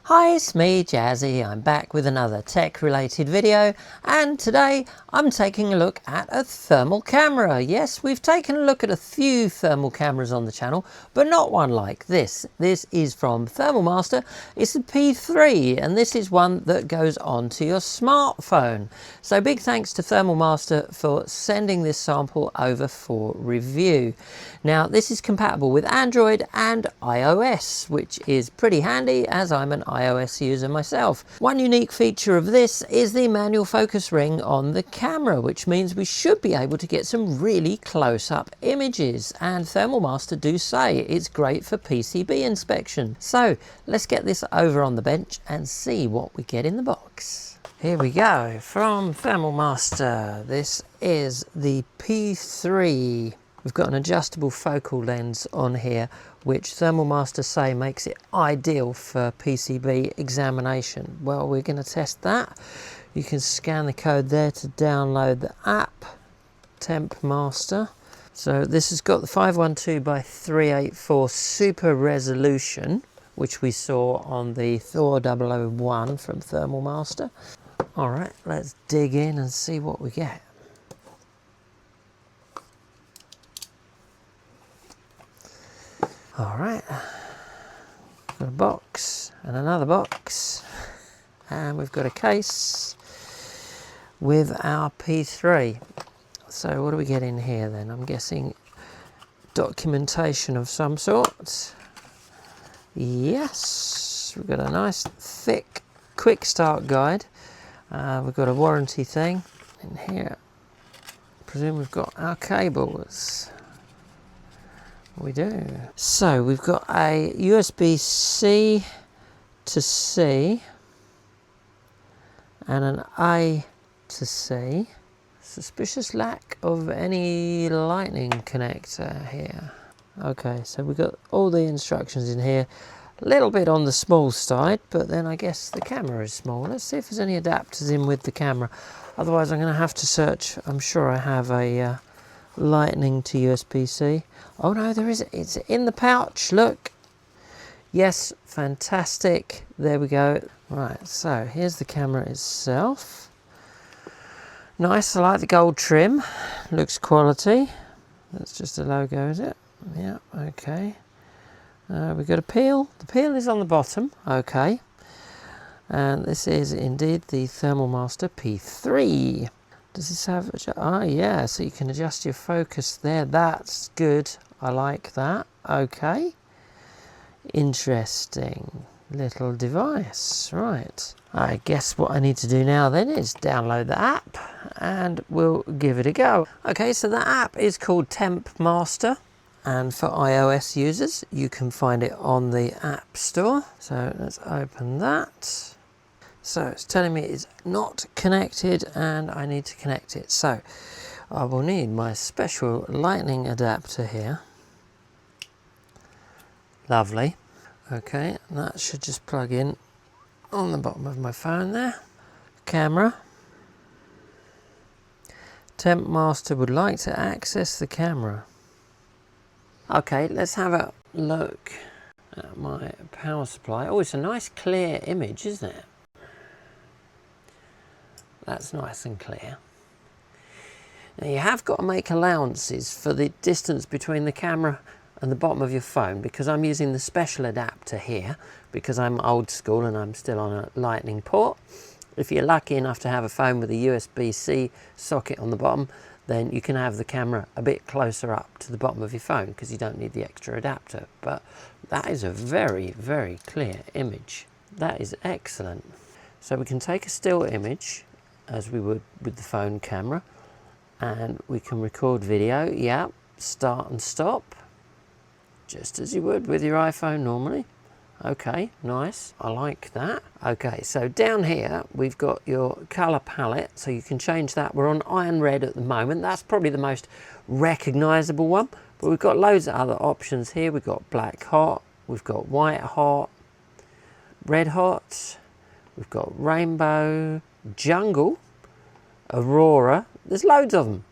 Hi, it's me, Jazzy. I'm back with another tech-related video, and today I'm taking a look at a thermal camera. Yes, we've taken a look at a few thermal cameras on the channel, but not one like this. This is from Thermal Master. It's a P3, and this is one that goes onto your smartphone. So big thanks to Thermal Master for sending this sample over for review. Now, this is compatible with Android and iOS, which is pretty handy as I'm an iOS user myself. One unique feature of this is the manual focus ring on the camera, which means we should be able to get some really close-up images, and Thermal Master do say it's great for PCB inspection. So let's get this over on the bench and see what we get in the box. Here we go, from Thermal Master. This is the P3. We've got an adjustable focal lens on here, which Thermal Master say makes it ideal for PCB examination. Well, we're going to test that. You can scan the code there to download the app, Temp Master. So this has got the 512 by 384 super resolution, which we saw on the Thor 001 from Thermal Master. All right, let's dig in and see what we get. All right, got a box and another box, and we've got a case with our P3. So what do we get in here then? I'm guessing documentation of some sort. Yes, we've got a nice thick quick start guide. We've got a warranty thing in here. I presume we've got our cables. We do. So we've got a USB-C to C and an A to C. Suspicious lack of any lightning connector here. Okay, so we've got all the instructions in here. A little bit on the small side, but then I guess the camera is small. Let's see if there's any adapters in with the camera. Otherwise I'm going to have to search. I'm sure I have a lightning to USB-C. Oh no, there is. It's in the pouch. Look. Yes, fantastic. There we go. Right, so here's the camera itself. Nice. I like the gold trim. Looks quality. That's just a logo, is it? Yeah. Okay. We've got a peel. The peel is on the bottom. Okay. And this is indeed the Thermal Master P3. Does this have, yeah, so you can adjust your focus there. That's good. I like that. Okay. Interesting little device. Right. I guess what I need to do now then is download the app and we'll give it a go. Okay, so the app is called Temp Master, and for iOS users, you can find it on the App Store. So let's open that. So it's telling me it's not connected and I need to connect it. So I will need my special lightning adapter here. Lovely. Okay, and that should just plug in on the bottom of my phone there. Camera. Temp Master would like to access the camera. Okay, let's have a look at my power supply. Oh, it's a nice clear image, isn't it? That's nice and clear. Now you have got to make allowances for the distance between the camera and the bottom of your phone, because I'm using the special adapter here because I'm old school and I'm still on a lightning port. If you're lucky enough to have a phone with a USB-C socket on the bottom, then you can have the camera a bit closer up to the bottom of your phone because you don't need the extra adapter. But that is a very, very clear image. That is excellent. So we can take a still image as we would with the phone camera, and we can record video. Yeah, start and stop just as you would with your iPhone normally. Okay, nice. I like that. Okay, so down here we've got your color palette, so you can change that. We're on iron red at the moment. That's probably the most recognizable one, but we've got loads of other options here. We've got black hot, we've got white hot, red hot, we've got rainbow, jungle, aurora, there's loads of them.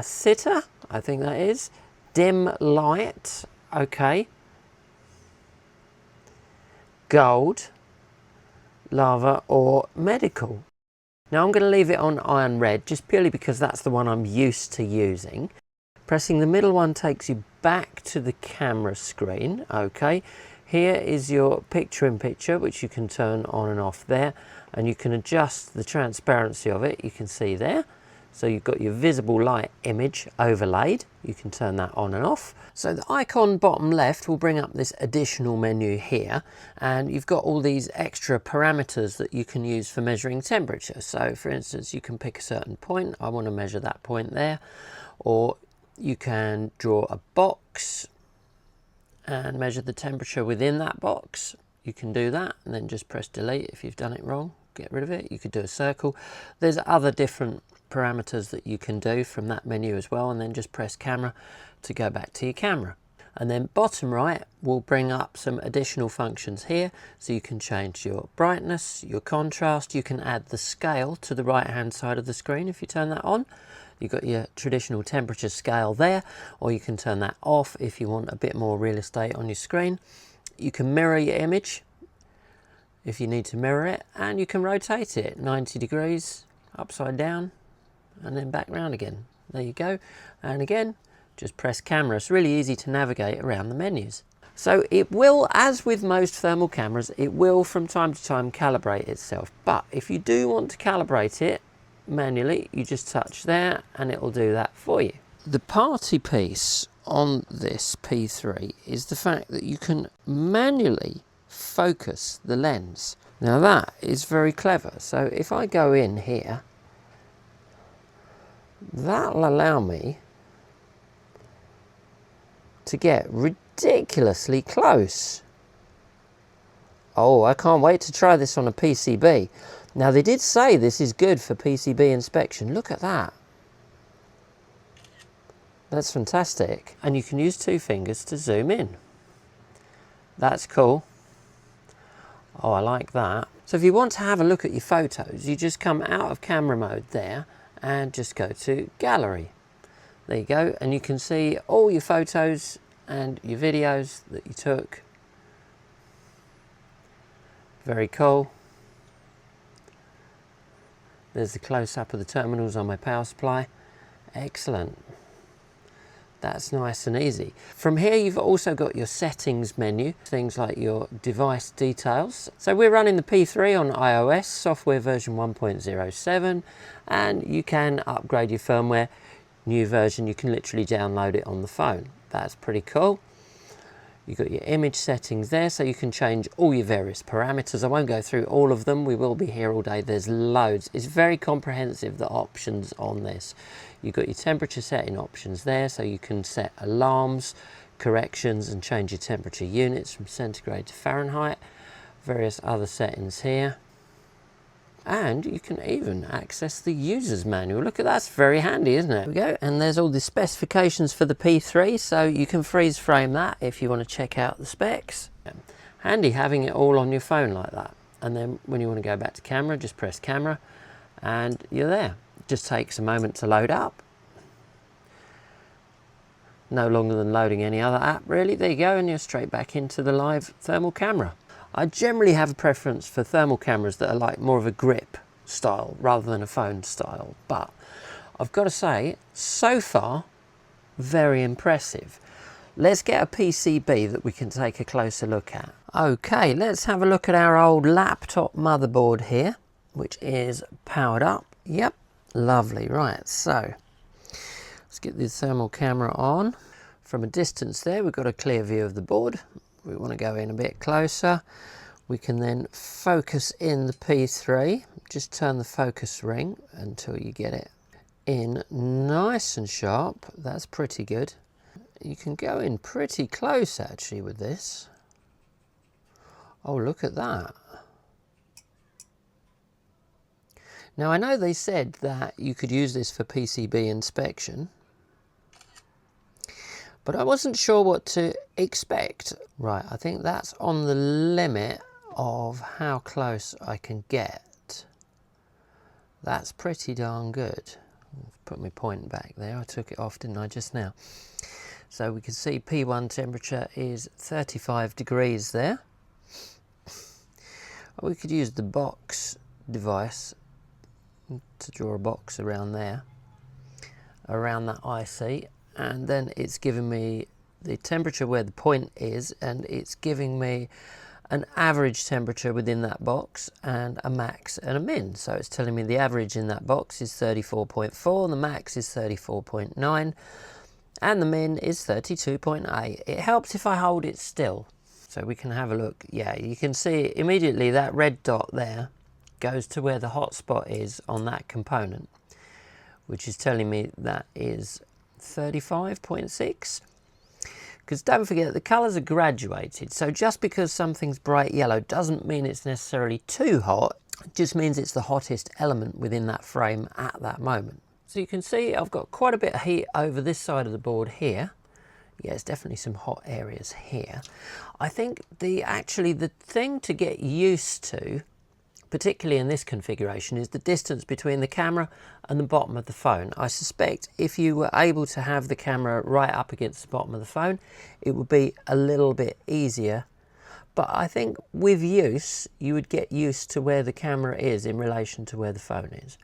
Sitter, I think that is, dim light, okay. gold, lava or medical. Now I'm going to leave it on iron red just purely because that's the one I'm used to using. Pressing the middle one takes you back to the camera screen. Okay, here is your picture-in-picture, which you can turn on and off there, and you can adjust the transparency of it. You can see there. So you've got your visible light image overlaid. You can turn that on and off. So the icon bottom left will bring up this additional menu here, and you've got all these extra parameters that you can use for measuring temperature. So for instance, you can pick a certain point. I want to measure that point there, or you can draw a box and measure the temperature within that box. You can do that and then just press delete if you've done it wrong. Get rid of it. You could do a circle. There's other different parameters that you can do from that menu as well, and then just press camera to go back to your camera. And then bottom right will bring up some additional functions here, so you can change your brightness, your contrast. You can add the scale to the right hand side of the screen if you turn that on. You've got your traditional temperature scale there, or you can turn that off if you want a bit more real estate on your screen. You can mirror your image if you need to mirror it, and you can rotate it 90 degrees upside down and then back round again. There you go. And again, just press camera. It's really easy to navigate around the menus. So it will, as with most thermal cameras, it will from time to time calibrate itself. But if you do want to calibrate it manually, you just touch there and it will do that for you. The party piece on this P3 is the fact that you can manually focus the lens. Now that is very clever. So if I go in here, that'll allow me to get ridiculously close. Oh, I can't wait to try this on a PCB. Now they did say this is good for PCB inspection. Look at that. That's fantastic. And you can use 2 fingers to zoom in. That's cool. Oh, I like that. So if you want to have a look at your photos, you just come out of camera mode there and just go to gallery. There you go, and you can see all your photos and your videos that you took. Very cool. There's the close-up of the terminals on my power supply. Excellent. That's nice and easy. From here you've also got your settings menu, things like your device details. So we're running the P3 on iOS, software version 1.07, and you can upgrade your firmware. New version, you can literally download it on the phone. That's pretty cool. You've got your image settings there, so you can change all your various parameters. I won't go through all of them. We will be here all day. There's loads. It's very comprehensive, the options on this. You've got your temperature setting options there, so you can set alarms, corrections, and change your temperature units from centigrade to Fahrenheit. Various other settings here. And you can even access the user's manual. Look at that, that's very handy, isn't it? There we go, and there's all the specifications for the P3, so you can freeze frame that if you want to check out the specs. Handy having it all on your phone like that. And then when you want to go back to camera, just press camera and you're there. It just takes a moment to load up. No longer than loading any other app really. There you go, and you're straight back into the live thermal camera. I generally have a preference for thermal cameras that are like more of a grip style rather than a phone style, but I've got to say, so far, very impressive. Let's get a PCB that we can take a closer look at. Okay, let's have a look at our old laptop motherboard here, which is powered up. Yep, lovely. Right, so let's get the thermal camera on. From a distance there, we've got a clear view of the board. We want to go in a bit closer. We can then focus in the P3. Just turn the focus ring until you get it in nice and sharp. That's pretty good. You can go in pretty close actually with this. Oh, look at that. Now I know they said that you could use this for PCB inspection, but I wasn't sure what to expect. Right, I think that's on the limit of how close I can get. That's pretty darn good. Put my point back there. I took it off, didn't I, just now? So we can see P1 temperature is 35 degrees there. We could use the box device to draw a box around there, around that IC, and then it's giving me the temperature where the point is, and it's giving me an average temperature within that box and a max and a min. So it's telling me the average in that box is 34.4, the max is 34.9, and the min is 32.8. It helps if I hold it still. So we can have a look. Yeah, you can see immediately that red dot there goes to where the hotspot is on that component, which is telling me that is 35.6. Because don't forget, the colours are graduated, so just because something's bright yellow doesn't mean it's necessarily too hot, it just means it's the hottest element within that frame at that moment. So you can see I've got quite a bit of heat over this side of the board here. Yeah, it's definitely some hot areas here. I think actually the thing to get used to, particularly in this configuration, is the distance between the camera and the bottom of the phone. I suspect if you were able to have the camera right up against the bottom of the phone, it would be a little bit easier. But I think with use, you would get used to where the camera is in relation to where the phone is.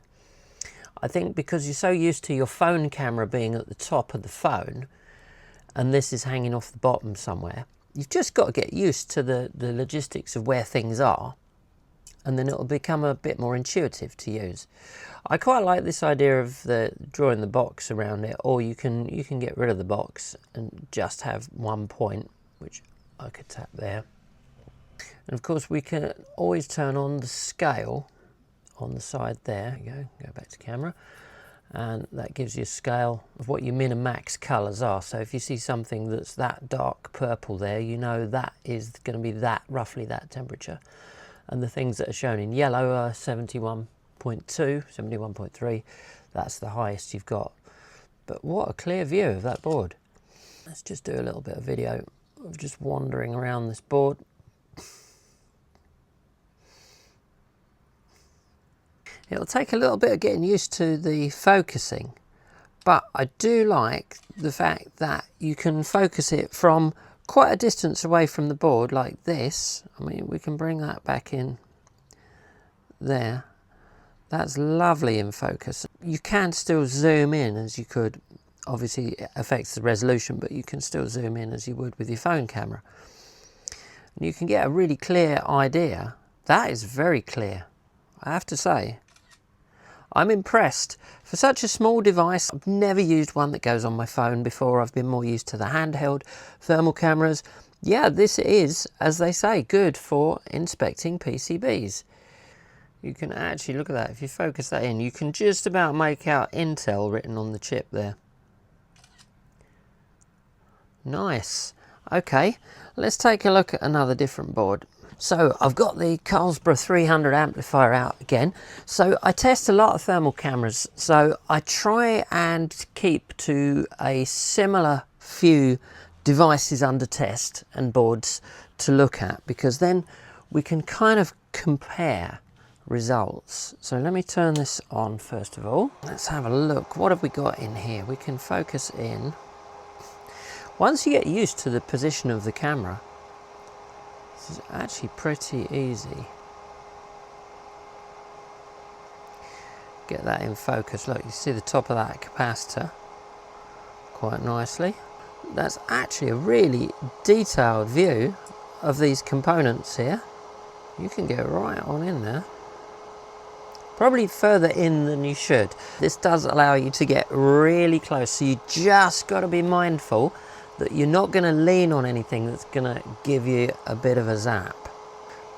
I think because you're so used to your phone camera being at the top of the phone, and this is hanging off the bottom somewhere, you've just got to get used to the logistics of where things are, and then it'll become a bit more intuitive to use. I quite like this idea of drawing the box around it, or you can get rid of the box and just have one point, which I could tap there. And of course we can always turn on the scale on the side there. Go back to camera, and that gives you a scale of what your min and max colours are. So if you see something that's that dark purple there, you know that is going to be roughly that temperature. And the things that are shown in yellow are 71.2, 71.3. That's the highest you've got. But what a clear view of that board. Let's just do a little bit of video of just wandering around this board. It'll take a little bit of getting used to the focusing, but I do like the fact that you can focus it from quite a distance away from the board like this. I mean, we can bring that back in there. That's lovely in focus. You can still zoom in as you could. Obviously it affects the resolution, but you can still zoom in as you would with your phone camera. And you can get a really clear idea. That is very clear, I have to say. I'm impressed. For such a small device, I've never used one that goes on my phone before. I've been more used to the handheld thermal cameras. Yeah, this is, as they say, good for inspecting PCBs. You can actually, look at that, if you focus that in, you can just about make out Intel written on the chip there. Nice. Okay, let's take a look at another different board. So I've got the Carlsberg 300 amplifier out again. So I test a lot of thermal cameras, so I try and keep to a similar few devices under test and boards to look at, because then we can kind of compare results. So let me turn this on first of all. Let's have a look. What have we got in here? We can focus in. Once you get used to the position of the camera, this is actually pretty easy. Get that in focus. Look, you see the top of that capacitor quite nicely. That's actually a really detailed view of these components here. You can get right on in there. Probably further in than you should. This does allow you to get really close, so you just got to be mindful that you're not going to lean on anything that's going to give you a bit of a zap.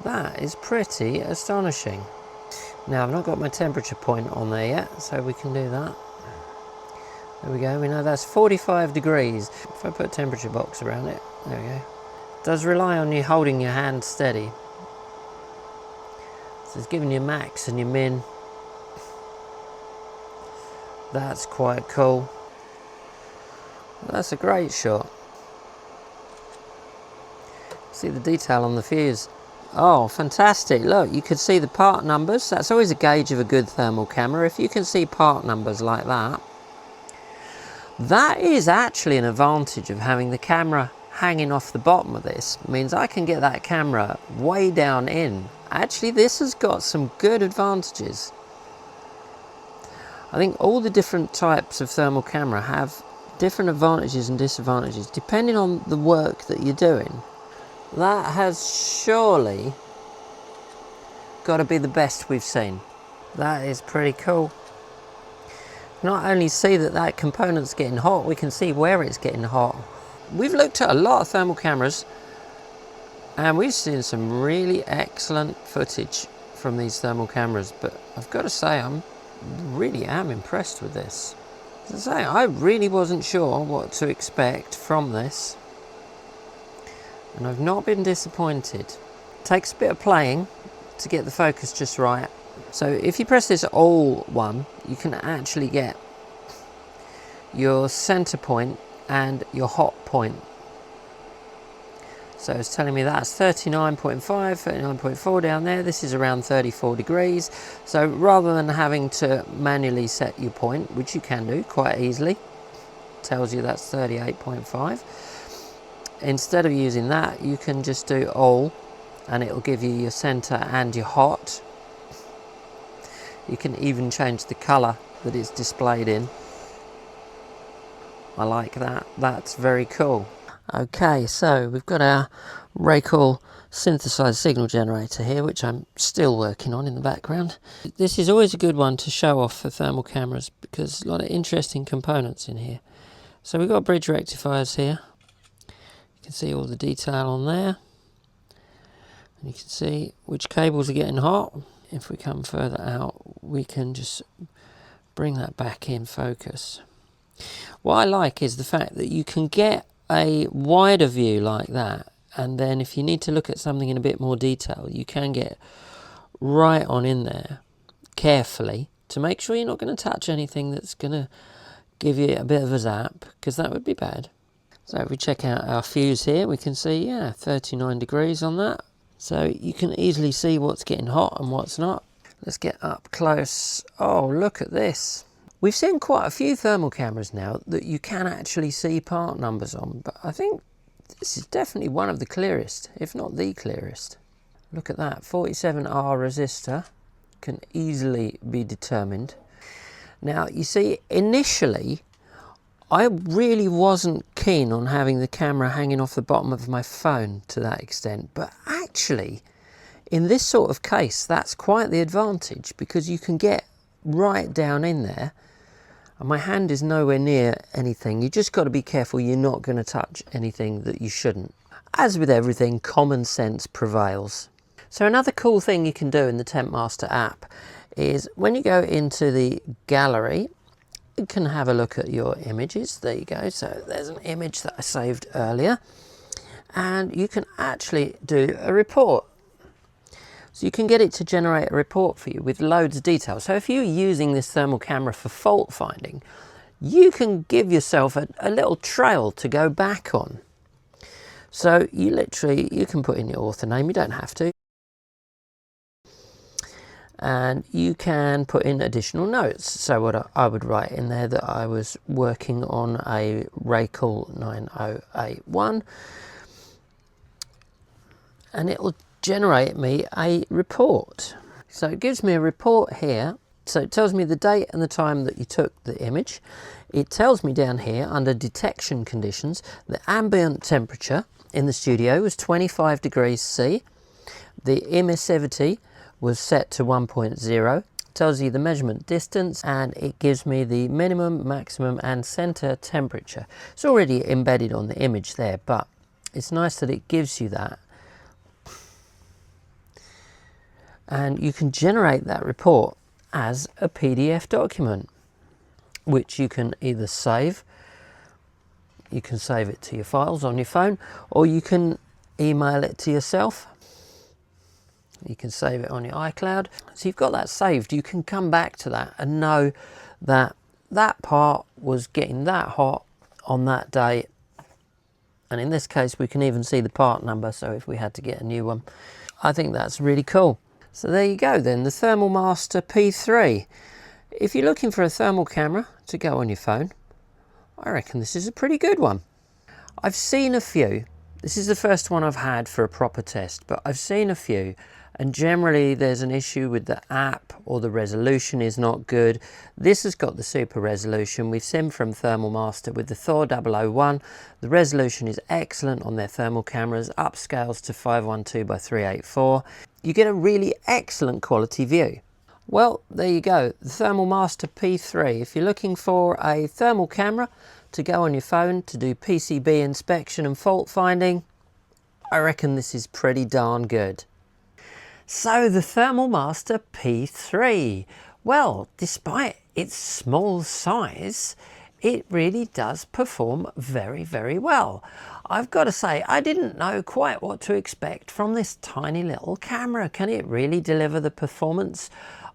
That is pretty astonishing. Now I've not got my temperature point on there yet, so we can do that. There we go, we know that's 45 degrees. If I put a temperature box around it, there we go. It does rely on you holding your hand steady. So it's giving you max and your min. That's quite cool. That's a great shot. See the detail on the fuse. Oh, fantastic. Look, you can see the part numbers. That's always a gauge of a good thermal camera. If you can see part numbers like that, that is actually an advantage of having the camera hanging off the bottom of this. It means I can get that camera way down in Actually, this has got some good advantages. I think all the different types of thermal camera have different advantages and disadvantages depending on the work that you're doing. That has surely got to be the best we've seen. That is pretty cool. Not only see that component's getting hot, we can see where it's getting hot. We've looked at a lot of thermal cameras and we've seen some really excellent footage from these thermal cameras, but I've got to say I really am impressed with this. As I say, I really wasn't sure what to expect from this, and I've not been disappointed. It takes a bit of playing to get the focus just right. So if you press this all one, you can actually get your center point and your hot point. So it's telling me that's 39.5, 39.4 down there. This is around 34 degrees. So rather than having to manually set your point, which you can do quite easily, tells you that's 38.5. Instead of using that, you can just do all, and it'll give you your center and your hot. You can even change the color that it's displayed in. I like that. That's very cool. Okay, so we've got our Raycall synthesized signal generator here, which I'm still working on in the background. This is always a good one to show off for thermal cameras because a lot of interesting components in here. So we've got bridge rectifiers here. You can see all the detail on there. And you can see which cables are getting hot. If we come further out, we can just bring that back in focus. What I like is the fact that you can get a wider view like that, and then if you need to look at something in a bit more detail, you can get right on in there carefully to make sure you're not going to touch anything that's going to give you a bit of a zap, because that would be bad. So if we check out our fuse here, we can see, yeah, 39 degrees on that. So you can easily see what's getting hot and what's not. Let's get up close. Oh, look at this. We've seen quite a few thermal cameras now that you can actually see part numbers on, but I think this is definitely one of the clearest, if not the clearest. Look at that, 47R resistor can easily be determined. Now, you see, initially, I really wasn't keen on having the camera hanging off the bottom of my phone to that extent, but actually, in this sort of case, that's quite the advantage because you can get right down in there. And my hand is nowhere near anything. You just got to be careful you're not going to touch anything that you shouldn't. As with everything, common sense prevails. So another cool thing you can do in the TempMaster app is when you go into the gallery, you can have a look at your images. There you go. So there's an image that I saved earlier. And you can actually do a report. So you can get it to generate a report for you with loads of detail. So if you're using this thermal camera for fault finding, you can give yourself a little trail to go back on. So you can put in your author name, you don't have to. And you can put in additional notes. So what I would write in there that I was working on a Raycall 9081, and it'll generate me a report. So it gives me a report here. So it tells me the date and the time that you took the image. It tells me down here under detection conditions, the ambient temperature in the studio was 25 degrees C. The emissivity was set to 1.0. It tells you the measurement distance, and it gives me the minimum, maximum and center temperature. It's already embedded on the image there, but it's nice that it gives you that. And you can generate that report as a PDF document, which you can either save, you can save it to your files on your phone, or you can email it to yourself. You can save it on your iCloud. So you've got that saved. You can come back to that and know that that part was getting that hot on that day. And in this case, we can even see the part number. So if we had to get a new one, I think that's really cool. So there you go then, the ThermalMaster P3. If you're looking for a thermal camera to go on your phone, I reckon this is a pretty good one. I've seen a few. This is the first one I've had for a proper test, but I've seen a few, and generally there's an issue with the app or the resolution is not good. This has got the super resolution. We've seen from Thermal Master with the Thor 001, the resolution is excellent on their thermal cameras, upscales to 512 by 384. You get a really excellent quality view. Well, there you go, the Thermal Master P3. If you're looking for a thermal camera to go on your phone to do PCB inspection and fault finding, I reckon this is pretty darn good. So the Thermal Master P3, well, despite its small size, it really does perform very, very well. I've got to say, I didn't know quite what to expect from this tiny little camera. Can it really deliver the performance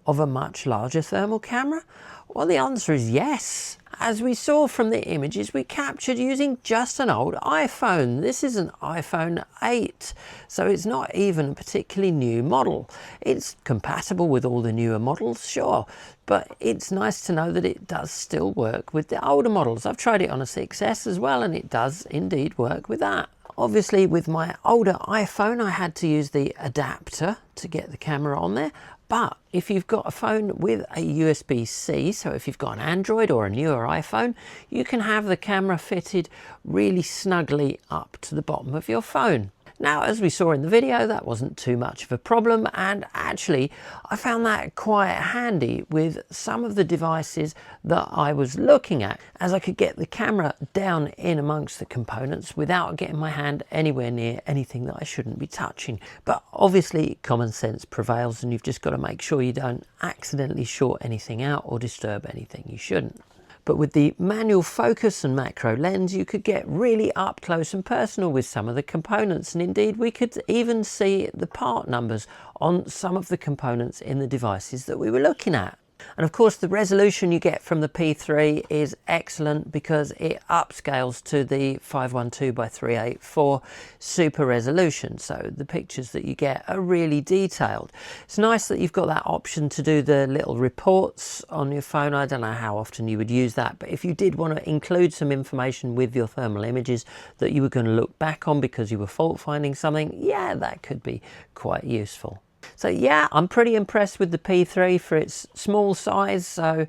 of a much larger thermal camera? Well, the answer is yes. As we saw from the images we captured using just an old iPhone. This is an iPhone 8, so it's not even a particularly new model. It's compatible with all the newer models, sure, but it's nice to know that it does still work with the older models. I've tried it on a 6S as well, and it does indeed work with that. Obviously, with my older iPhone, I had to use the adapter to get the camera on there. But if you've got a phone with a USB-C, so if you've got an Android or a newer iPhone, you can have the camera fitted really snugly up to the bottom of your phone. Now, as we saw in the video, that wasn't too much of a problem, and actually I found that quite handy with some of the devices that I was looking at, as I could get the camera down in amongst the components without getting my hand anywhere near anything that I shouldn't be touching. But obviously common sense prevails, and you've just got to make sure you don't accidentally short anything out or disturb anything you shouldn't. But with the manual focus and macro lens, you could get really up close and personal with some of the components, and indeed we could even see the part numbers on some of the components in the devices that we were looking at. And of course the resolution you get from the P3 is excellent because it upscales to the 512 by 384 super resolution, so the pictures that you get are really detailed. It's nice that you've got that option to do the little reports on your phone. I don't know how often you would use that, but if you did want to include some information with your thermal images that you were going to look back on because you were fault finding something, yeah, that could be quite useful. So yeah, I'm pretty impressed with the P3 for its small size. So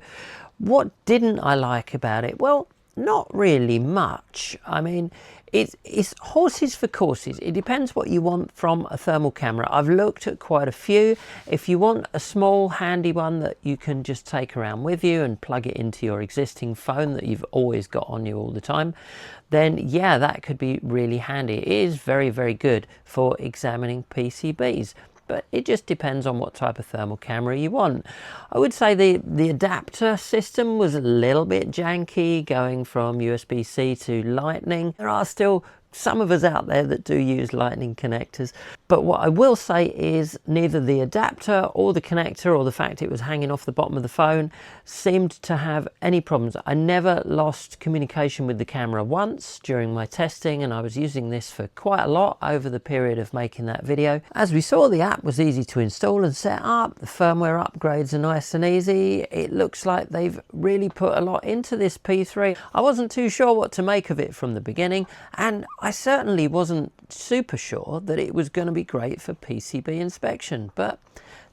what didn't I like about it? Well, not really much. I mean, it's horses for courses. It depends what you want from a thermal camera. I've looked at quite a few. If you want a small handy one that you can just take around with you and plug it into your existing phone that you've always got on you all the time, then yeah, that could be really handy. It is very, very good for examining PCBs. But it just depends on what type of thermal camera you want. I would say the adapter system was a little bit janky, going from USB-C to Lightning. There are still some of us out there that do use Lightning connectors, but what I will say is neither the adapter or the connector or the fact it was hanging off the bottom of the phone seemed to have any problems. I never lost communication with the camera once during my testing, and I was using this for quite a lot over the period of making that video. As we saw, the app was easy to install and set up. The firmware upgrades are nice and easy. It looks like they've really put a lot into this P3. I wasn't too sure what to make of it from the beginning, and I certainly wasn't super sure that it was going to be great for PCB inspection, but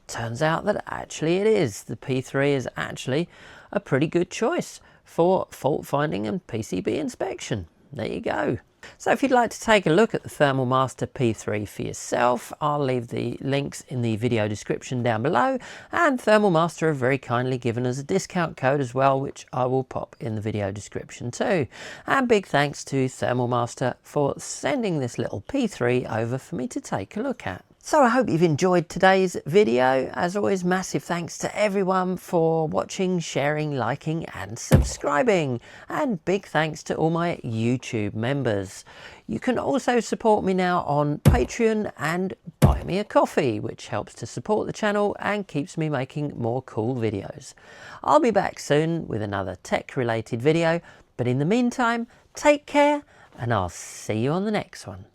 turns out that actually it is. The P3 is actually a pretty good choice for fault finding and PCB inspection. There you go. So if you'd like to take a look at the Thermal Master P3 for yourself, I'll leave the links in the video description down below, and Thermal Master have very kindly given us a discount code as well, which I will pop in the video description too. And big thanks to Thermal Master for sending this little P3 over for me to take a look at. So I hope you've enjoyed today's video. As always, massive thanks to everyone for watching, sharing, liking and subscribing. And big thanks to all my YouTube members. You can also support me now on Patreon and buy me a coffee, which helps to support the channel and keeps me making more cool videos. I'll be back soon with another tech related video, but in the meantime, take care and I'll see you on the next one.